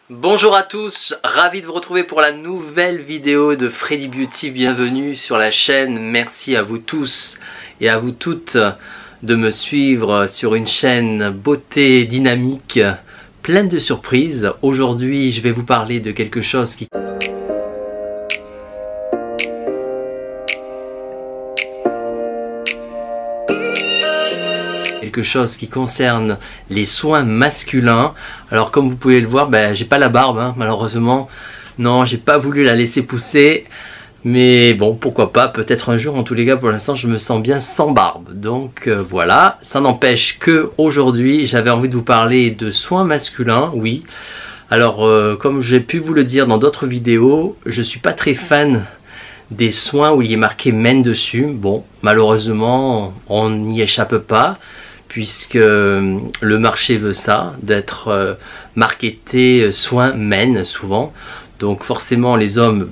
Bonjour à tous, ravi de vous retrouver pour la nouvelle vidéo de Freddy Beauty. Bienvenue sur la chaîne. Merci à vous tous et à vous toutes de me suivre sur une chaîne beauté dynamique, pleine de surprises. Aujourd'hui, je vais vous parler de quelque chose qui... concerne les soins masculins. Alors comme vous pouvez le voir, j'ai pas la barbe hein, malheureusement. Non, j'ai pas voulu la laisser pousser. Mais bon, pourquoi pas, peut-être un jour. En tous les cas, pour l'instant, je me sens bien sans barbe. Donc voilà, ça n'empêche que aujourd'hui, j'avais envie de vous parler de soins masculins, oui. Alors, comme j'ai pu vous le dire dans d'autres vidéos, je suis pas très fan des soins où il est marqué men dessus. Bon, malheureusement, on n'y échappe pas, puisque le marché veut ça, d'être marketé soins men souvent. Donc forcément les hommes,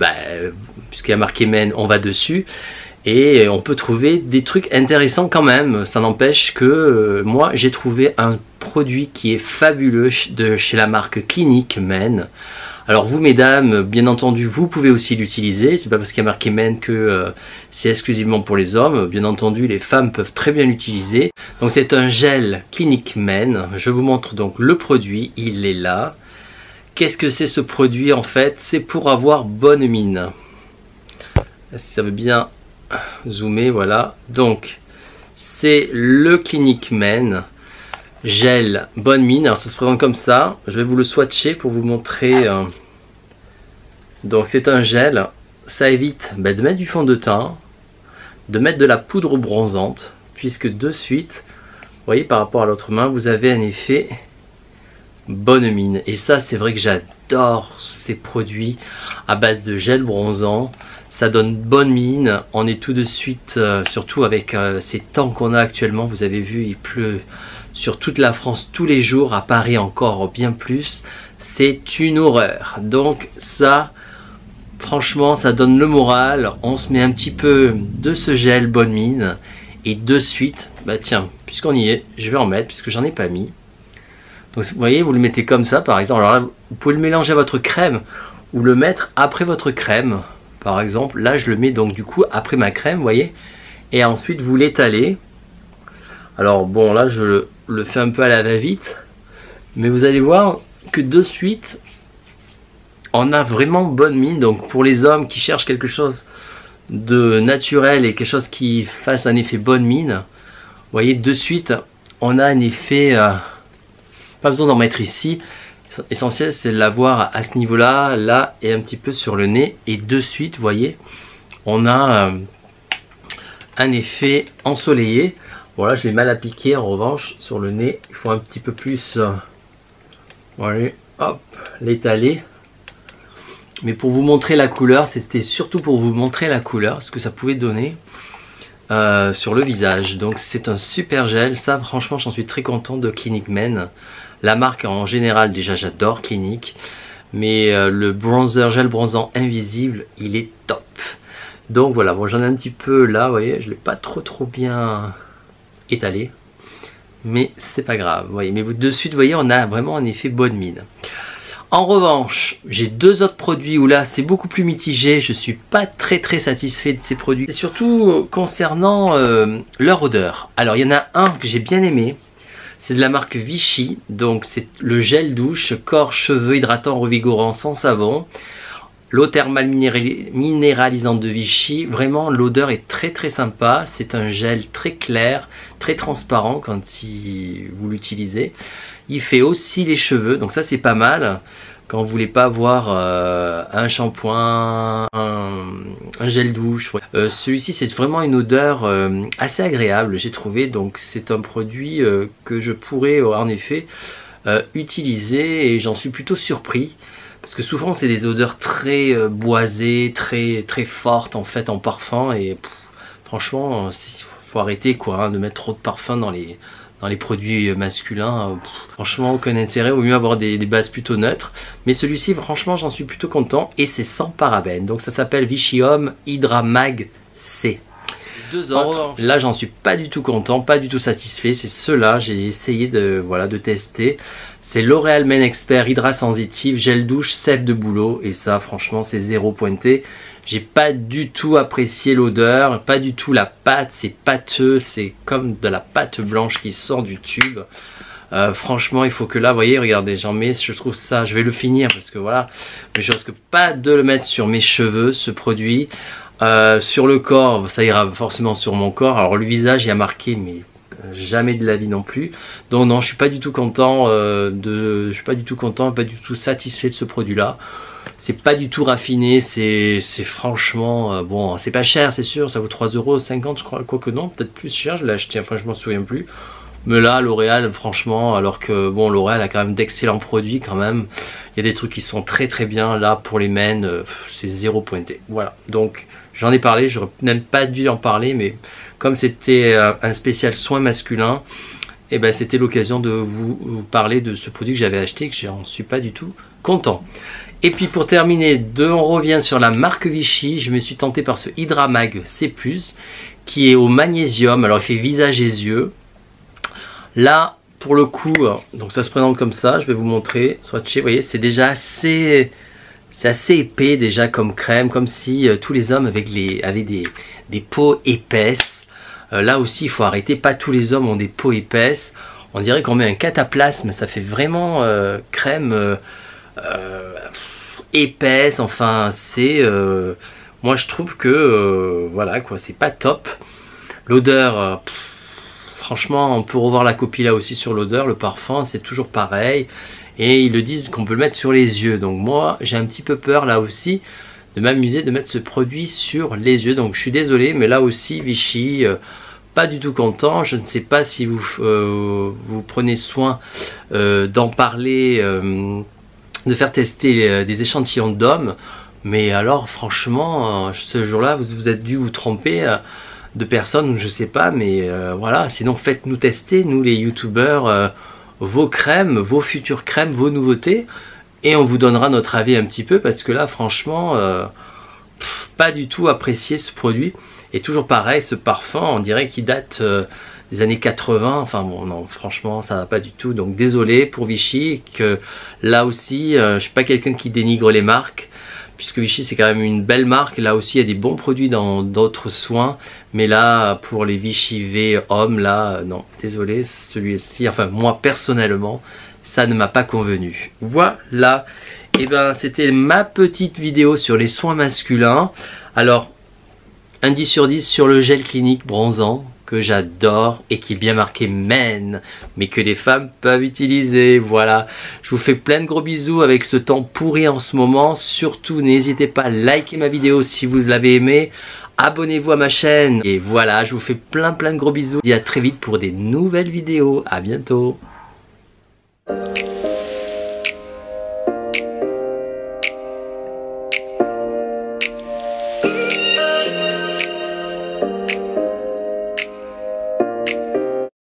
puisqu'il y a marqué men, on va dessus. Et on peut trouver des trucs intéressants quand même. Ça n'empêche que moi j'ai trouvé un produit qui est fabuleux de chez la marque Clinique Men. Alors vous mesdames, bien entendu, vous pouvez aussi l'utiliser. C'est pas parce qu'il y a marqué Men que c'est exclusivement pour les hommes. Bien entendu, les femmes peuvent très bien l'utiliser. Donc c'est un gel Clinique Men. Je vous montre donc le produit, il est là. Qu'est-ce que c'est ce produit en fait? C'est pour avoir bonne mine. Si ça veut bien zoomer, voilà. Donc c'est le Clinique Men. Gel bonne mine, alors ça se présente comme ça. Je vais vous le swatcher pour vous montrer. Donc c'est un gel, ça évite de mettre du fond de teint, de mettre de la poudre bronzante, puisque de suite, vous voyez par rapport à l'autre main, vous avez un effet bonne mine. Et ça c'est vrai que j'adore ces produits à base de gel bronzant. Ça donne bonne mine, on est tout de suite, surtout avec ces temps qu'on a actuellement, vous avez vu il pleut sur toute la France tous les jours, à Paris encore bien plus, c'est une horreur. Donc ça, franchement, ça donne le moral. On se met un petit peu de ce gel bonne mine et de suite, tiens, puisqu'on y est, je vais en mettre puisque j'en ai pas mis. Donc vous voyez, vous le mettez comme ça par exemple. Alors là, vous pouvez le mélanger à votre crème ou le mettre après votre crème. Par exemple, là je le mets donc du coup après ma crème, vous voyez, et ensuite vous l'étalez. Alors bon, là je le fais un peu à la va-vite, mais vous allez voir que de suite on a vraiment bonne mine. Donc pour les hommes qui cherchent quelque chose de naturel et quelque chose qui fasse un effet bonne mine, vous voyez de suite on a un effet, pas besoin d'en mettre ici. Essentiel c'est de l'avoir à ce niveau là, là et un petit peu sur le nez, et de suite vous voyez on a un effet ensoleillé. Voilà, je l'ai mal appliqué en revanche sur le nez, il faut un petit peu plus voilà, hop, l'étaler. Mais pour vous montrer la couleur, c'était surtout pour vous montrer la couleur, ce que ça pouvait donner sur le visage. Donc c'est un super gel, ça franchement j'en suis très content de Clinique Men. La marque en général, déjà j'adore Clinique, mais le bronzer, gel bronzant invisible, il est top. Donc voilà, bon j'en ai un petit peu là, vous voyez, je l'ai pas trop bien étalé, mais c'est pas grave, vous voyez. Mais de suite, vous voyez, on a vraiment un effet bonne mine. En revanche, j'ai deux autres produits où là c'est beaucoup plus mitigé, je suis pas très satisfait de ces produits. C'est surtout concernant leur odeur. Alors il y en a un que j'ai bien aimé, c'est de la marque Vichy, donc c'est le gel douche corps cheveux hydratant revigorant sans savon. L'eau thermale minéralisante de Vichy, vraiment l'odeur est très sympa. C'est un gel très clair, très transparent quand vous l'utilisez. Il fait aussi les cheveux, donc ça c'est pas mal. Quand vous voulez pas avoir un shampoing, un gel douche. Celui-ci c'est vraiment une odeur assez agréable, j'ai trouvé. Donc c'est un produit que je pourrais en effet utiliser, et j'en suis plutôt surpris. Parce que souvent c'est des odeurs très boisées, très fortes en fait en parfum, et franchement faut arrêter quoi, de mettre trop de parfum dans les produits masculins. Franchement aucun intérêt, au mieux avoir des bases plutôt neutres. Mais celui-ci franchement j'en suis plutôt content, et c'est sans parabènes. Donc ça s'appelle Vichy Homme Hydra Mag C. Deux autres, là j'en suis pas du tout content, pas du tout satisfait. C'est ceux-là, j'ai essayé de tester. C'est L'Oréal Men Expert Hydra Sensitive Gel Douche Sève de Bouleau. Et ça, franchement, c'est zéro pointé. J'ai pas du tout apprécié l'odeur, pas du tout la pâte, c'est pâteux, c'est comme de la pâte blanche qui sort du tube. Franchement, il faut que là, vous voyez, regardez, j'en mets, je trouve ça, je vais le finir parce que voilà, mais je risque pas de le mettre sur mes cheveux, ce produit. Sur le corps, ça ira forcément sur mon corps. Alors le visage, il y a marqué, mais jamais de la vie non plus. Donc non, je suis pas du tout content je suis pas du tout content, pas du tout satisfait de ce produit-là. C'est pas du tout raffiné, c'est franchement bon, c'est pas cher, c'est sûr, ça vaut 3,50 €, je crois, quoique non, peut-être plus cher, je l'ai acheté, enfin je m'en souviens plus. Mais là, L'Oréal, franchement, alors que bon, L'Oréal a quand même d'excellents produits quand même. Il y a des trucs qui sont très très bien. Là, pour les men, c'est zéro pointé. Voilà, donc j'en ai parlé, j'aurais même pas dû en parler, mais comme c'était un spécial soin masculin, et ben c'était l'occasion de vous parler de ce produit que j'avais acheté, que j'en suis pas du tout content. Et puis pour terminer, on revient sur la marque Vichy. Je me suis tenté par ce Hydra Mag C+, qui est au magnésium. Alors il fait visage et yeux. Là, pour le coup, donc ça se présente comme ça, je vais vous montrer, swatché, vous voyez, c'est déjà assez épais déjà comme crème, comme si tous les hommes avaient des peaux épaisses. Là aussi, il faut arrêter, pas tous les hommes ont des peaux épaisses. On dirait qu'on met un cataplasme, ça fait vraiment crème épaisse, enfin, c'est... moi, je trouve que, voilà, quoi, c'est pas top. L'odeur... franchement, on peut revoir la copie là aussi sur l'odeur, le parfum, c'est toujours pareil. Et ils le disent qu'on peut le mettre sur les yeux. Donc moi, j'ai un petit peu peur là aussi de m'amuser de mettre ce produit sur les yeux. Donc je suis désolé, mais là aussi, Vichy, pas du tout content. Je ne sais pas si vous prenez soin d'en parler, de faire tester des échantillons d'hommes. Mais alors, franchement, ce jour-là, vous êtes dû vous tromper. De personnes, je sais pas, mais voilà, sinon faites-nous tester, nous les youtubeurs, vos crèmes, vos futures crèmes, vos nouveautés, et on vous donnera notre avis un petit peu, parce que là franchement pas du tout apprécié ce produit. Et toujours pareil, ce parfum, on dirait qu'il date des années 80, enfin bon non, franchement ça va pas du tout. Donc désolé pour Vichy, que là aussi je suis pas quelqu'un qui dénigre les marques, puisque Vichy c'est quand même une belle marque. Là aussi il y a des bons produits dans d'autres soins, mais là pour les Vichy V hommes, là non, désolé, celui-ci, enfin moi personnellement ça ne m'a pas convenu. Voilà, et ben c'était ma petite vidéo sur les soins masculins. Alors un 10 sur 10 sur le gel clinique bronzant que j'adore et qui est bien marqué men, mais que les femmes peuvent utiliser. Voilà, je vous fais plein de gros bisous avec ce temps pourri en ce moment. Surtout n'hésitez pas à liker ma vidéo si vous l'avez aimé, abonnez-vous à ma chaîne, et voilà, je vous fais plein de gros bisous. Je vous dis à très vite pour des nouvelles vidéos. À bientôt.